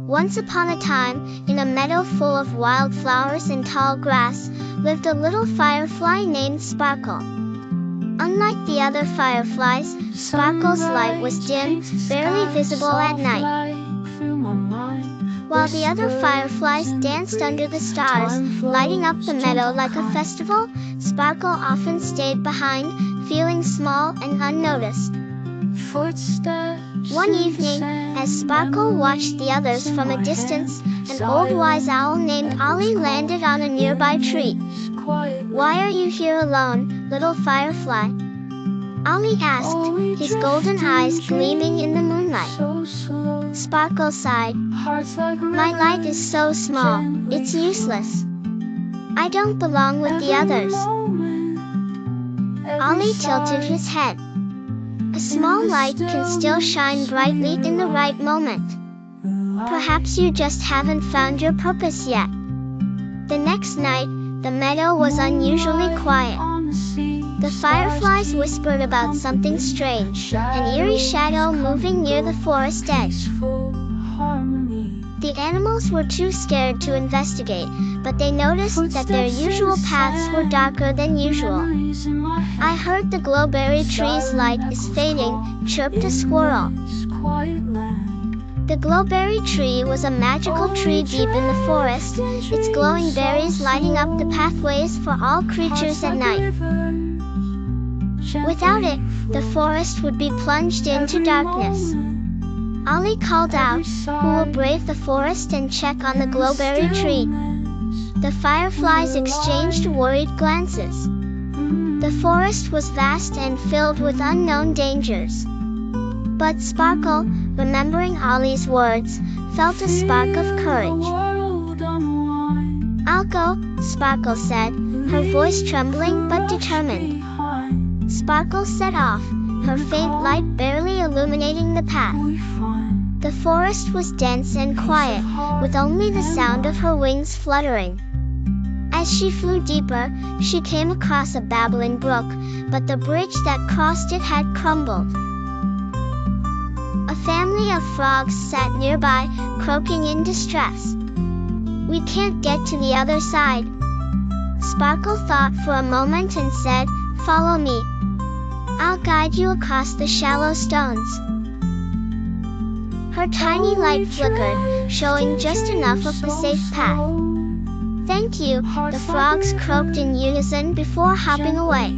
Once upon a time, in a meadow full of wild flowers and tall grass, lived a little firefly named Sparkle. Unlike the other fireflies, Sparkle's light was dim, barely visible at night. While the other fireflies danced under the stars, lighting up the meadow like a festival, Sparkle often stayed behind, feeling small and unnoticed. One evening, as Sparkle watched the others from a distance, an old wise owl named Ollie landed on a nearby tree. "Why are you here alone, little firefly?" Ollie asked, his golden eyes gleaming in the moonlight. Sparkle sighed. "My light is so small, it's useless. I don't belong with the others." Ollie tilted his head. "A small light can still shine brightly in the right moment. Perhaps you just haven't found your purpose yet." The next night, the meadow was unusually quiet. The fireflies whispered about something strange, an eerie shadow moving near the forest edge. The animals were too scared to investigate, but they noticed that their usual paths were darker than usual. "I heard the glowberry tree's light is fading," chirped a squirrel. The glowberry tree was a magical tree deep in the forest, its glowing berries lighting up the pathways for all creatures at night. Without it, the forest would be plunged into darkness. Ollie called out, "Who will brave the forest and check on the glowberry tree?" The fireflies exchanged worried glances. The forest was vast and filled with unknown dangers. But Sparkle, remembering Ollie's words, felt a spark of courage. "I'll go," Sparkle said, her voice trembling but determined. Sparkle set off, her faint light barely illuminating the path. The forest was dense and quiet, with only the sound of her wings fluttering. As she flew deeper, she came across a babbling brook, but the bridge that crossed it had crumbled. A family of frogs sat nearby, croaking in distress. "We can't get to the other side." Sparkle thought for a moment and said, "Follow me. I'll guide you across the shallow stones." Her tiny light flickered, showing just enough of the safe path. "Thank you," the frogs croaked in unison before hopping away.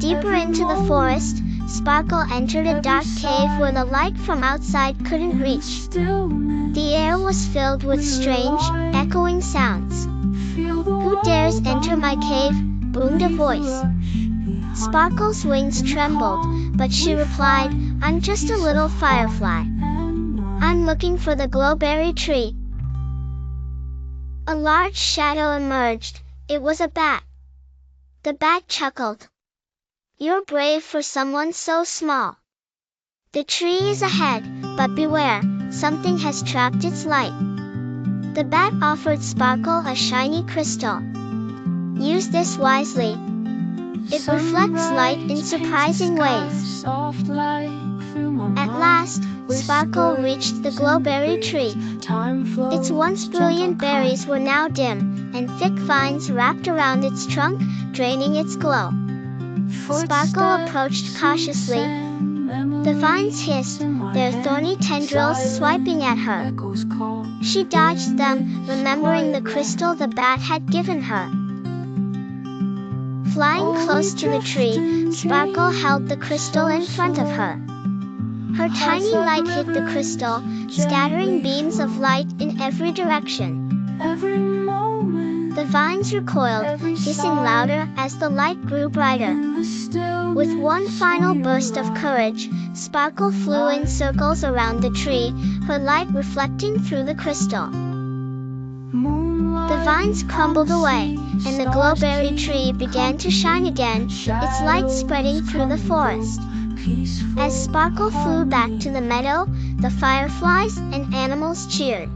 Deeper into the forest, Sparkle entered a dark cave where the light from outside couldn't reach. The air was filled with strange, echoing sounds. "Who dares enter my cave?" boomed a voice. Sparkle's wings trembled, but she replied, "I'm just a little firefly. I'm looking for the glowberry tree." A large shadow emerged. It was a bat. The bat chuckled. "You're brave for someone so small. The tree is ahead, but beware, something has trapped its light." The bat offered Sparkle a shiny crystal. "Use this wisely. It reflects light in surprising ways." At last, Sparkle reached the glowberry tree. Its once brilliant berries were now dim, and thick vines wrapped around its trunk, draining its glow. Sparkle approached cautiously. The vines hissed, their thorny tendrils swiping at her. She dodged them, remembering the crystal the bat had given her. Flying close to the tree, Sparkle held the crystal in front of her. Her tiny light hit the crystal, scattering beams of light in every direction. The vines recoiled, hissing louder as the light grew brighter. With one final burst of courage, Sparkle flew in circles around the tree, her light reflecting through the crystal. The vines crumbled away, and the glowberry tree began to shine again, its light spreading through the forest. As Sparkle flew back to the meadow, the fireflies and animals cheered.